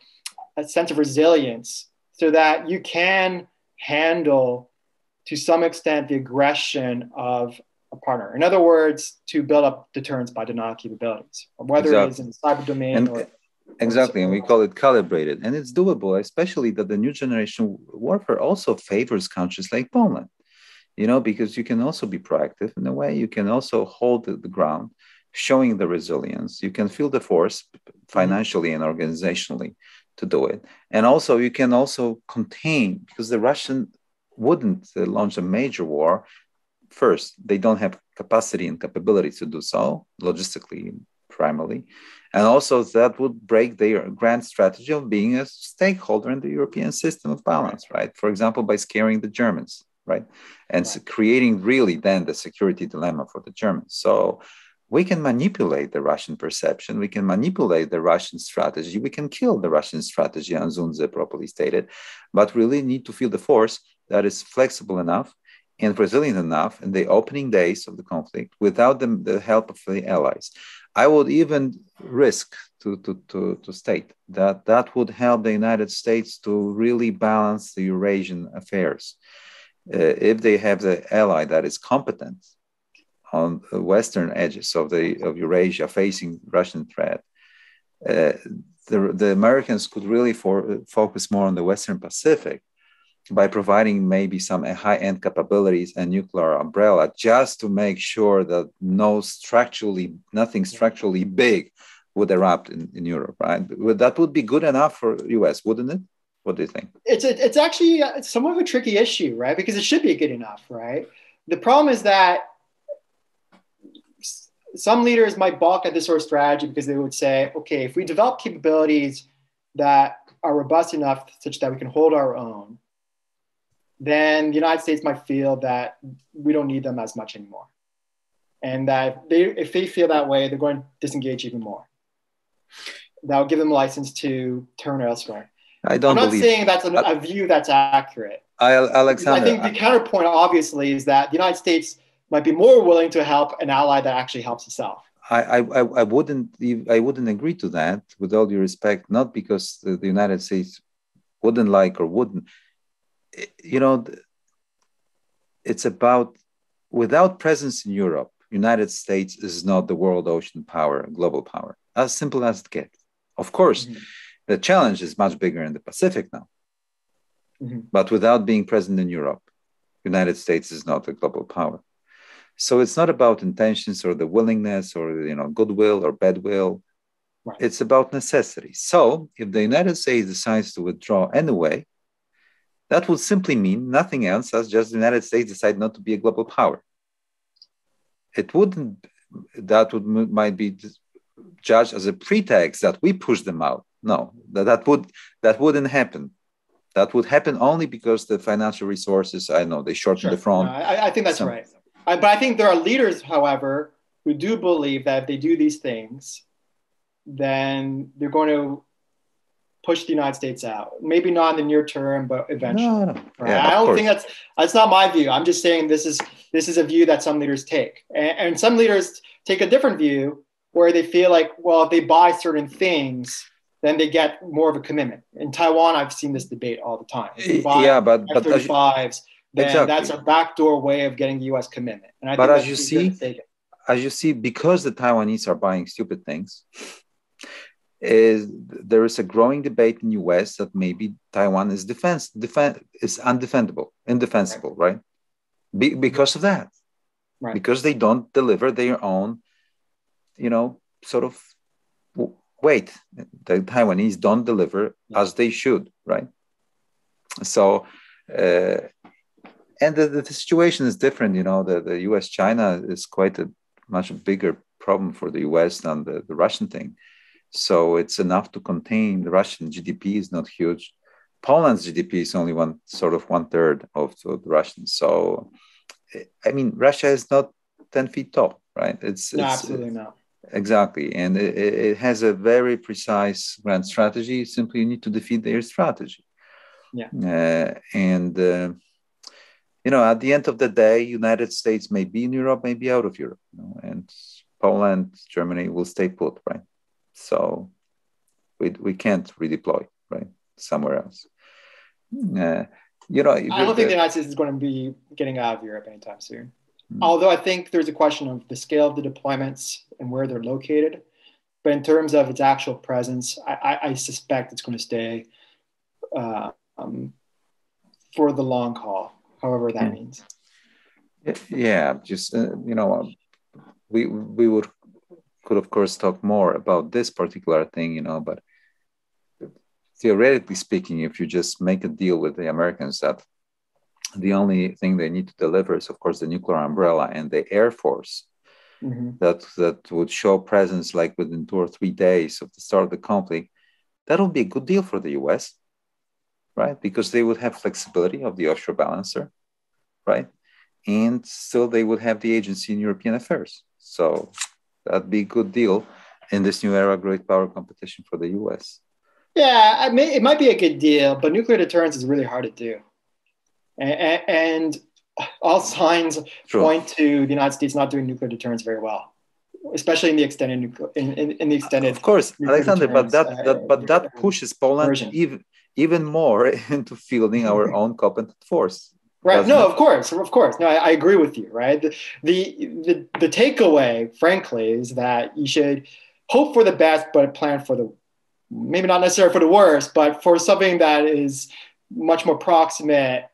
a sense of resilience so that you can handle, to some extent, the aggression of a partner. In other words, to build up deterrence by denial capabilities, whether it is in the cyber domain or... Exactly, and we call it calibrated. And it's doable, especially that the new generation warfare also favors countries like Poland, because you can also be proactive in a way. You can also hold the ground, showing the resilience. You can feel the force financially and organizationally to do it. And also you can also contain, because the Russian wouldn't launch a major war. First, they don't have capacity and capability to do so, logistically, primarily. And also that would break their grand strategy of being a stakeholder in the European system of balance, right? For example, by scaring the Germans, right? And creating really then the security dilemma for the Germans. So we can manipulate the Russian perception. We can manipulate the Russian strategy. We can kill the Russian strategy, as Zunze properly stated, but really need to feel the force that is flexible enough and resilient enough in the opening days of the conflict without the help of the allies. I would even risk to state that would help the United States to really balance the Eurasian affairs. If they have the ally that is competent on the western edges of Eurasia facing Russian threat, the Americans could really focus more on the Western Pacific by providing maybe some high-end capabilities and nuclear umbrella, just to make sure that nothing structurally big would erupt in Europe, right? That would be good enough for US, wouldn't it? What do you think? It's actually somewhat of a tricky issue, right? Because it should be good enough, right? The problem is that some leaders might balk at this sort of strategy because they would say, okay, if we develop capabilities that are robust enough such that we can hold our own, then the United States might feel that we don't need them as much anymore. And that if they feel that way, they're going to disengage even more. That will give them a license to turn elsewhere. I'm not saying that's a view that's accurate. Alexander, I think the counterpoint, obviously, is that the United States might be more willing to help an ally that actually helps itself. I wouldn't agree to that, with all due respect, not because the United States wouldn't like or wouldn't. it's about, without presence in Europe, United States is not the world ocean power, global power, as simple as it gets. Of course, the challenge is much bigger in the Pacific now. But without being present in Europe, United States is not a global power. So it's not about intentions or the willingness or goodwill or badwill. Right. It's about necessity. So if the United States decides to withdraw anyway, that would simply mean nothing else as just the United States decide not to be a global power. It wouldn't, might be judged as a pretext that we push them out. No, that wouldn't happen. That would happen only because the financial resources, I know, they shorten the front. No, I think that's right. But I think there are leaders, however, who do believe that if they do these things, then they're going to push the United States out. Maybe not in the near term, but eventually. No. Right? Yeah, I don't think that's not my view. I'm just saying this is a view that some leaders take. And some leaders take a different view where they feel like, well, if they buy certain things, then they get more of a commitment. In Taiwan, I've seen this debate all the time. If you buy F-35s, then that's a backdoor way of getting the U.S. commitment. And I think as you see, because the Taiwanese are buying stupid things, there is a growing debate in the U.S. that maybe Taiwan is undefendable, indefensible, right? Because of that, right? Because they don't deliver their own, sort of weight. The Taiwanese don't deliver as they should, right? So, and the situation is different. The U.S.-China is quite a much bigger problem for the U.S. than the Russian thing. So it's enough to contain. The Russian GDP is not huge. Poland's GDP is only one third of the Russian. So, I mean, Russia is not 10 feet tall, right? It's absolutely not. Exactly. And it has a very precise grand strategy. Simply, you need to defeat their strategy. Yeah. At the end of the day, United States may be in Europe, may be out of Europe, and Poland, Germany will stay put, right? So we can't redeploy, right, somewhere else. I don't think the United States is going to be getting out of Europe anytime soon. Although I think there's a question of the scale of the deployments and where they're located. But in terms of its actual presence, I suspect it's going to stay for the long haul, however that means. Yeah, just, we could, of course, talk more about this particular thing, but theoretically speaking, if you just make a deal with the Americans that the only thing they need to deliver is, of course, the nuclear umbrella and the Air Force that would show presence like within 2 or 3 days of the start of the conflict, that would be a good deal for the US, right? Because they would have flexibility of the offshore balancer, right? And still they would have the agency in European affairs. So that'd be a good deal in this new era of great power competition for the US. Yeah, it might be a good deal, but nuclear deterrence is really hard to do. And all signs point to the United States not doing nuclear deterrence very well, especially in the extended in the extended. Of course, Alexander, but that pushes Poland even more into fielding our own competent force. Right. No, of course. No, I agree with you. Right. The takeaway, frankly, is that you should hope for the best, but plan for the maybe not necessarily for the worst, but for something that is much more proximate.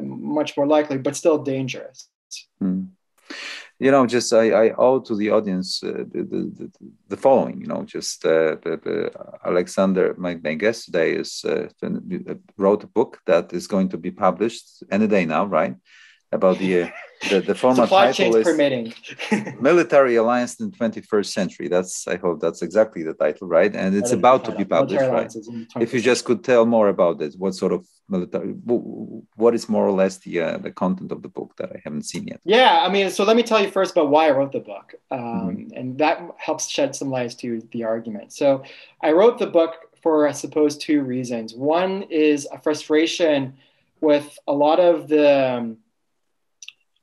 Much more likely, but still dangerous. Just I owe to the audience the following. Alexander, my guest today, wrote a book that is going to be published any day now, right? About the format supply chains permitting. Military Alliance in the 21st Century. I hope that's exactly the title, right? And it's about to be published, right? If you just could tell more about this, what sort of military, what is more or less the content of the book that I haven't seen yet? Yeah, I mean, so let me tell you first about why I wrote the book. And that helps shed some light to the argument. So I wrote the book for, I suppose, 2 reasons. One is a frustration with a lot of the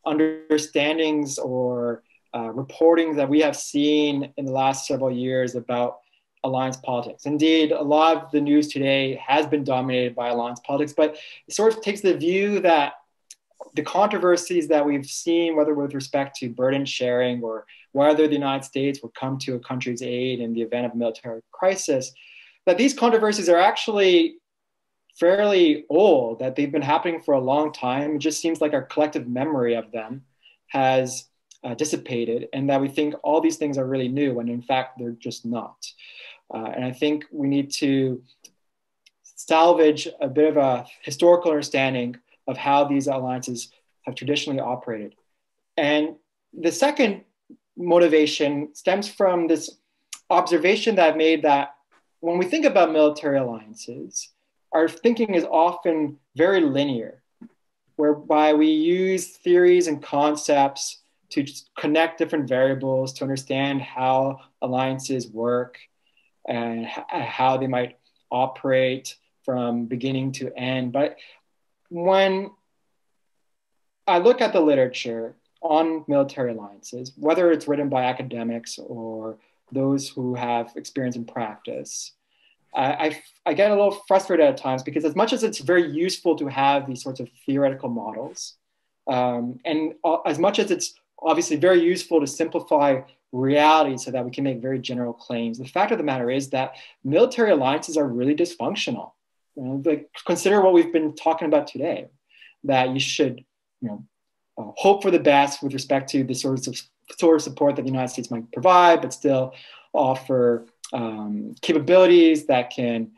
understandings or reporting that we have seen in the last several years about alliance politics. Indeed, a lot of the news today has been dominated by alliance politics, but it sort of takes the view that the controversies that we've seen, whether with respect to burden sharing or whether the United States would come to a country's aid in the event of a military crisis, that these controversies are actually fairly old, that they've been happening for a long time. It just seems like our collective memory of them has dissipated, and that we think all these things are really new, when in fact they're just not. And I think we need to salvage a bit of a historical understanding of how these alliances have traditionally operated. And the second motivation stems from this observation that I've made, that when we think about military alliances, our thinking is often very linear, whereby we use theories and concepts to connect different variables to understand how alliances work and how they might operate from beginning to end. But when I look at the literature on military alliances, whether it's written by academics or those who have experience in practice, I get a little frustrated at times, because as much as it's very useful to have these sorts of theoretical models, and as much as it's obviously very useful to simplify reality so that we can make very general claims, the fact of the matter is that military alliances are really dysfunctional. Like, consider what we've been talking about today, that you should hope for the best with respect to the sort of support that the United States might provide, but still offer capabilities that can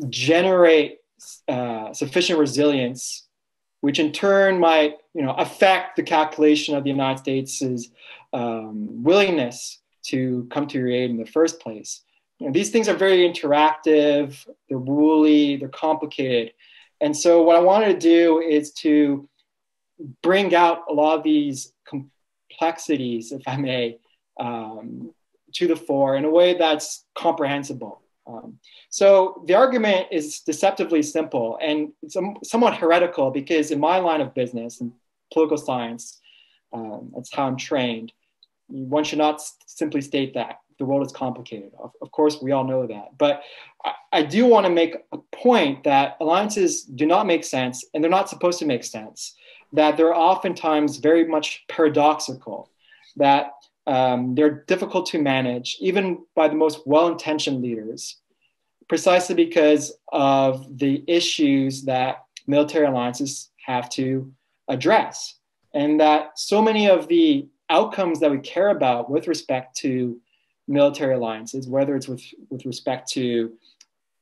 generate sufficient resilience, which in turn might affect the calculation of the United States' willingness to come to your aid in the first place. These things are very interactive, they're woolly, they're complicated. And so what I wanted to do is to bring out a lot of these complexities, if I may, to the fore in a way that's comprehensible. So the argument is deceptively simple, and it's somewhat heretical, because in my line of business and political science, that's how I'm trained, one should not simply state that the world is complicated. Of course, we all know that. But I do want to make a point that alliances do not make sense, and they're not supposed to make sense, that they're oftentimes very much paradoxical, that they're difficult to manage, even by the most well-intentioned leaders, precisely because of the issues that military alliances have to address. And that so many of the outcomes that we care about with respect to military alliances, whether it's with respect to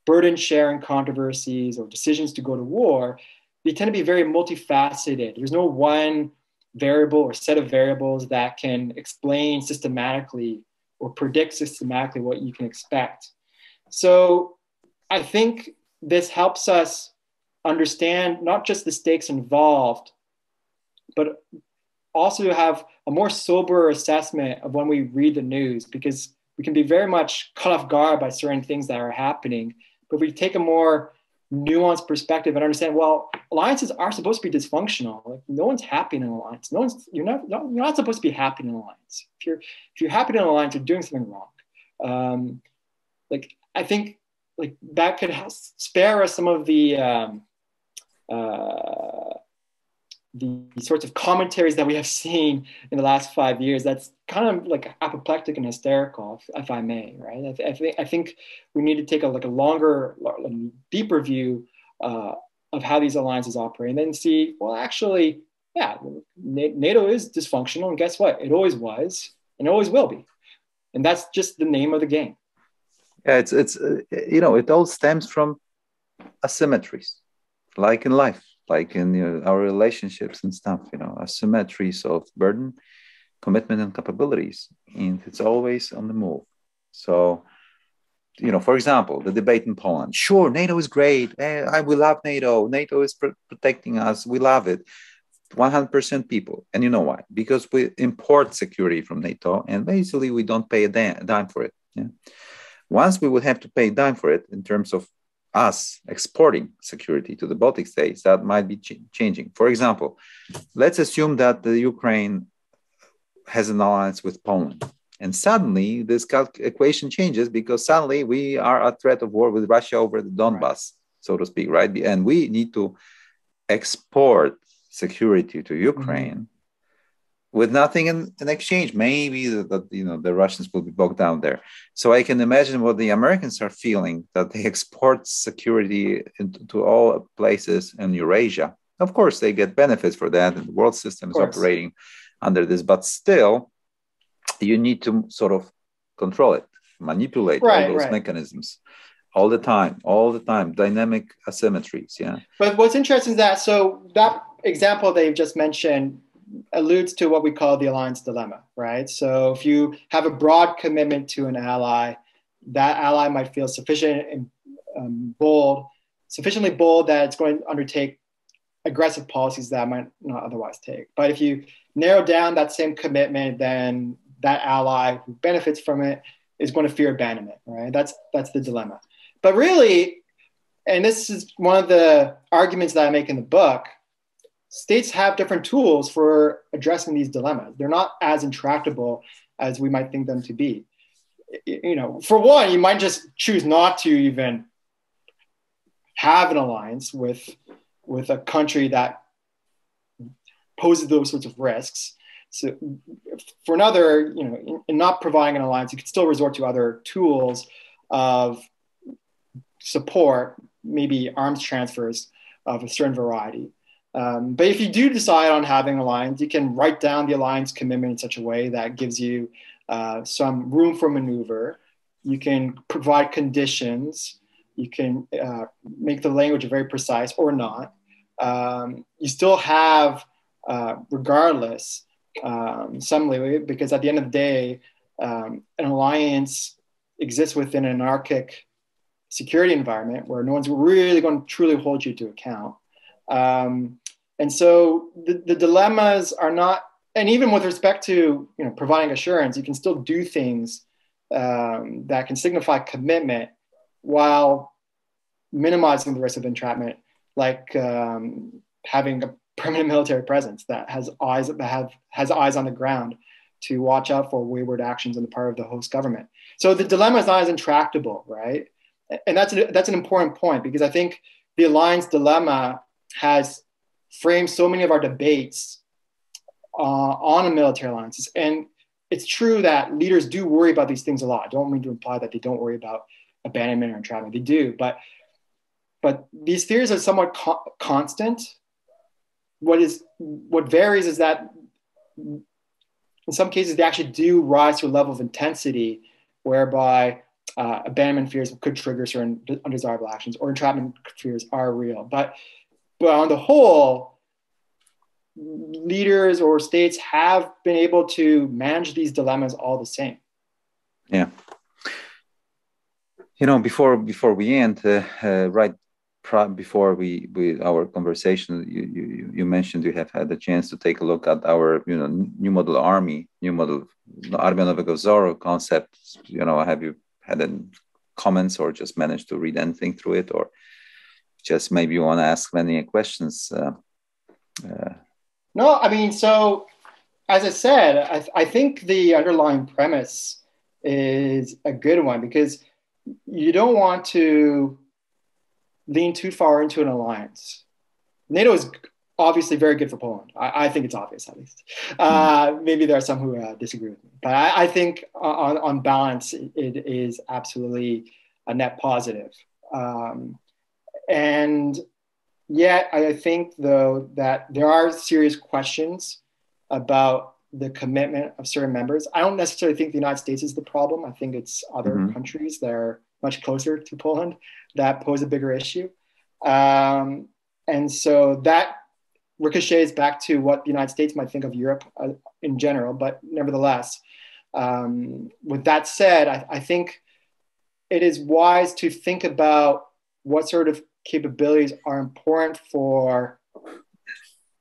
burden sharing controversies or decisions to go to war, they tend to be very multifaceted. There's no one variable or set of variables that can explain systematically or predict systematically what you can expect. So I think this helps us understand not just the stakes involved, but also to have a more sober assessment of when we read the news, because we can be very much caught off guard by certain things that are happening. But if we take a more nuanced perspective and understand, well, alliances are supposed to be dysfunctional. Like, no one's happy in an alliance. You're not supposed to be happy in an alliance. If you're happy in an alliance, you're doing something wrong. I think that could spare us some of the sorts of commentaries that we have seen in the last 5 years. That's kind of like apoplectic and hysterical, if I may, right? I think we need to take a longer, deeper view of how these alliances operate, and then see, well, actually, yeah, NATO is dysfunctional, and guess what? It always was, and it always will be, and that's just the name of the game. Yeah, it's it all stems from asymmetries, like in life, like in our relationships and stuff. Asymmetries of burden, commitment, and capabilities, and it's always on the move. So, for example, the debate in Poland. Sure, NATO is great. We love NATO. NATO is protecting us. We love it. 100% people. And you know why? Because we import security from NATO, and basically we don't pay a dime for it. Yeah? Once we would have to pay a dime for it in terms of us exporting security to the Baltic states, that might be changing. For example, let's assume that the Ukraine has an alliance with Poland. And suddenly this equation changes, because suddenly we are at threat of war with Russia over the Donbass, so to speak, right? And we need to export security to Ukraine with nothing in exchange. Maybe the Russians will be bogged down there. So I can imagine what the Americans are feeling, that they export security to all places in Eurasia. Of course, they get benefits for that, and the world system is operating under this, but still, you need to sort of control it, manipulate all those mechanisms all the time, dynamic asymmetries. Yeah. But what's interesting is that, so that example that you've just mentioned alludes to what we call the alliance dilemma, right? So if you have a broad commitment to an ally, that ally might feel sufficiently bold that it's going to undertake aggressive policies that might not otherwise take. But if you narrow down that same commitment, then that ally who benefits from it is going to fear abandonment, right? That's the dilemma. But really, and this is one of the arguments that I make in the book, states have different tools for addressing these dilemmas. They're not as intractable as we might think them to be. For one, you might just choose not to even have an alliance with a country that poses those sorts of risks. So for another, in not providing an alliance, you could still resort to other tools of support, maybe arms transfers of a certain variety. But if you do decide on having an alliance, you can write down the alliance commitment in such a way that gives you some room for maneuver. You can provide conditions. You can make the language very precise or not. You still have, regardless, some leeway, because at the end of the day, an alliance exists within an anarchic security environment where no one's really going to truly hold you to account. And so the dilemmas are not, and even with respect to providing assurance, you can still do things that can signify commitment while minimizing the risk of entrapment, like having a permanent military presence that has eyes on the ground to watch out for wayward actions on the part of the host government. So the dilemma is not as intractable, right? And that's an important point, because I think the alliance dilemma has framed so many of our debates on military alliances. And it's true that leaders do worry about these things a lot. I don't mean to imply that they don't worry about abandonment or entrapment. They do, but these theories are somewhat constant. What varies is that in some cases they actually do rise to a level of intensity whereby abandonment fears could trigger certain undesirable actions, or entrapment fears are real. But on the whole, leaders or states have been able to manage these dilemmas all the same. Yeah. Before we end, before we our conversation, you mentioned you have had a chance to take a look at our new model army Nowego Wzoru concept. Have you had any comments or just managed to read anything through it, or just maybe you want to ask any questions? No, I mean, so as I said, I think the underlying premise is a good one, because you don't want to lean too far into an alliance. NATO is obviously very good for Poland. I think it's obvious, at least. Maybe there are some who disagree with me, but I think on balance, it is absolutely a net positive. And yet, I think, though, that there are serious questions about the commitment of certain members. I don't necessarily think the United States is the problem. I think it's other countries that are much closer to Poland that pose a bigger issue. And so that ricochets back to what the United States might think of Europe in general. But nevertheless, with that said, I think it is wise to think about what sort of capabilities are important for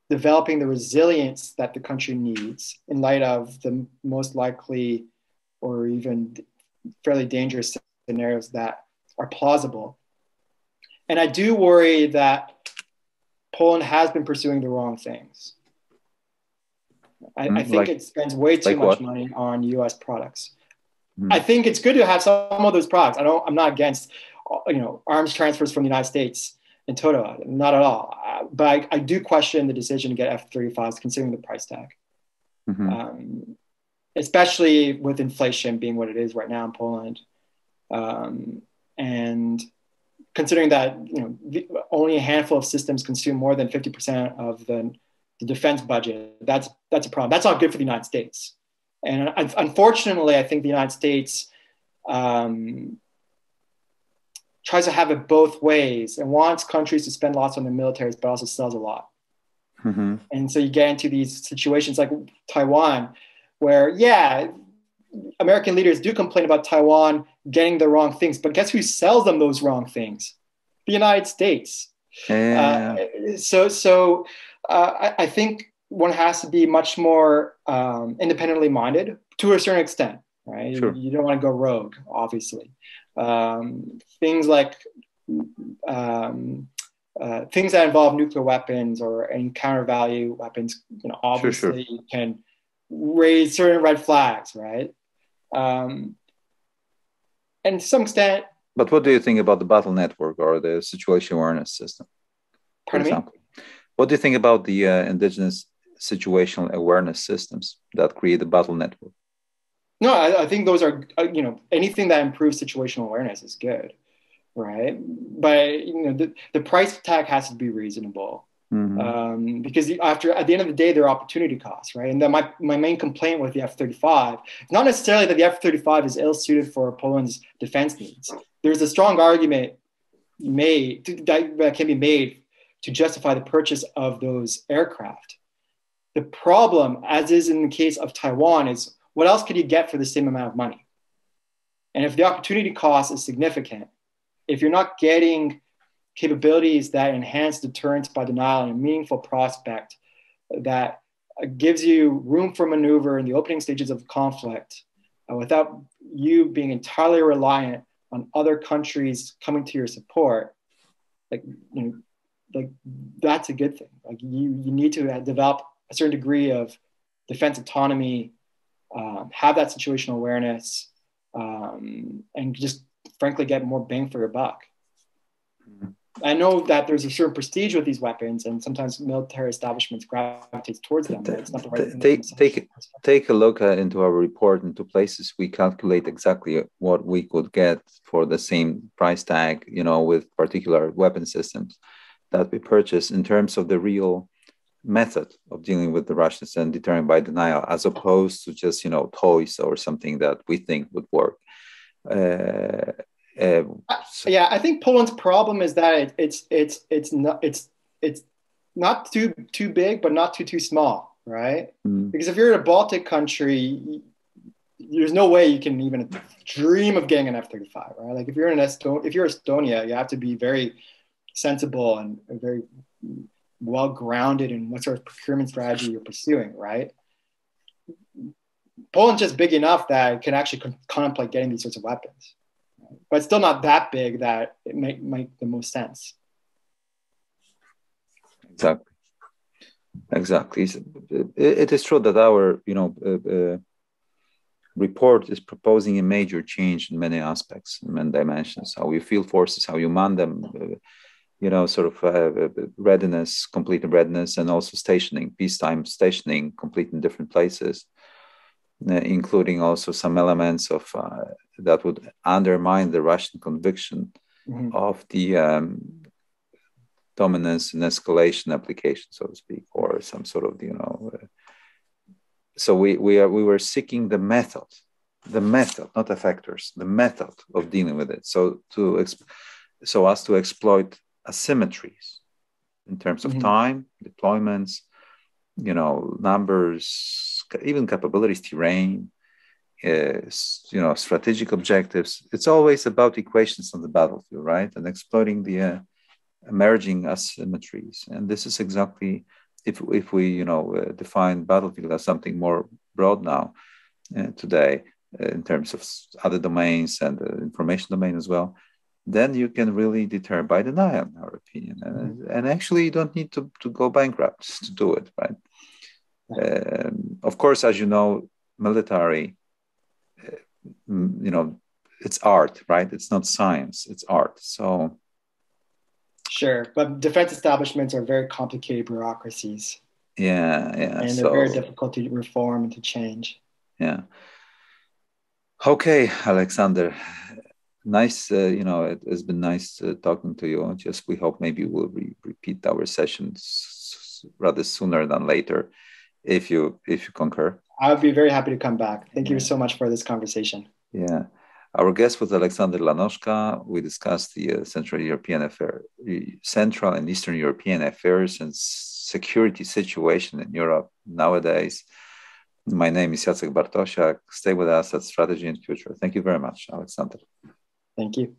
developing the resilience that the country needs in light of the most likely or even fairly dangerous scenarios that are plausible. And I do worry that Poland has been pursuing the wrong things. I think it spends way too much money on US products. I think it's good to have some of those products. I'm not against arms transfers from the United States in total, not at all. But I do question the decision to get F-35s considering the price tag, especially with inflation being what it is right now in Poland, and considering that only a handful of systems consume more than 50% of the defense budget. That's a problem. That's not good for the United States. And unfortunately, I think the United States tries to have it both ways and wants countries to spend lots on their militaries, but also sells a lot. And so you get into these situations like Taiwan, where, yeah, American leaders do complain about Taiwan getting the wrong things, but guess who sells them those wrong things? The United States. I think one has to be much more independently minded to a certain extent, right? Sure. You don't want to go rogue, obviously. Things like things that involve nuclear weapons or any counter value weapons, obviously can raise certain red flags, right? And to some extent. But what do you think about the battle network or the situation awareness system? For example, what do you think about the indigenous situational awareness systems that create the battle network? No, I think those are, anything that improves situational awareness is good, right? But, the price tag has to be reasonable. Because at the end of the day, there are opportunity costs, right? And then my main complaint with the F-35, not necessarily that the F-35 is ill-suited for Poland's defense needs. There's a strong argument that can be made to justify the purchase of those aircraft. The problem, as is in the case of Taiwan, is what else could you get for the same amount of money? And if the opportunity cost is significant, if you're not getting capabilities that enhance deterrence by denial and a meaningful prospect that gives you room for maneuver in the opening stages of conflict without you being entirely reliant on other countries coming to your support, that's a good thing. Like you need to develop a certain degree of defense autonomy, have that situational awareness, and just frankly get more bang for your buck. I know that there's a certain prestige with these weapons, and sometimes military establishments gravitate towards them. But it's not the right thing. Take a look into our report, into places we calculate exactly what we could get for the same price tag, with particular weapon systems that we purchase in terms of the real method of dealing with the Russians and deterring by denial, as opposed to just toys or something that we think would work. I think Poland's problem is that it's not too big, but not too small, right? Because if you're in a Baltic country, there's no way you can even dream of getting an F-35, right? Like if you're Estonia, you have to be very sensible and very well grounded in what sort of procurement strategy you're pursuing, right? Poland's just big enough that it can actually contemplate getting these sorts of weapons. But it's still not that big that it make the most sense. Exactly. It is true that our report is proposing a major change in many aspects, in many dimensions. How you field forces, how you man them, readiness, complete readiness, and also stationing, peacetime stationing, complete in different places. Including also some elements of that would undermine the Russian conviction of the dominance and escalation application, so to speak, or some sort of So we were seeking the method, not the factors, the method of dealing with it. So as to exploit asymmetries in terms of time, deployments, numbers, even capabilities, terrain, strategic objectives. It's always about equations on the battlefield, right? And exploiting the emerging asymmetries. And this is exactly, if we define battlefield as something more broad now today in terms of other domains and the information domain as well, then you can really deter by denial, in our opinion. And actually, you don't need to go bankrupt to do it, right? Of course, as you know, military, it's art, right? It's not science, it's art. So Sure, but defense establishments are very complicated bureaucracies. Yeah. And they're very So, difficult to reform and to change. yeah. Okay, Alexander. Nice. It has been nice talking to you. Just we hope maybe we'll repeat our sessions rather sooner than later, if you concur. I would be very happy to come back. Thank you Yeah. so much for this conversation. Yeah. Our guest was Alexander Lanoszka. We discussed the Central and Eastern European affairs and security situation in Europe nowadays. My name is Jacek Bartosiak. Stay with us at Strategy and Future. Thank you very much, Alexander. Thank you.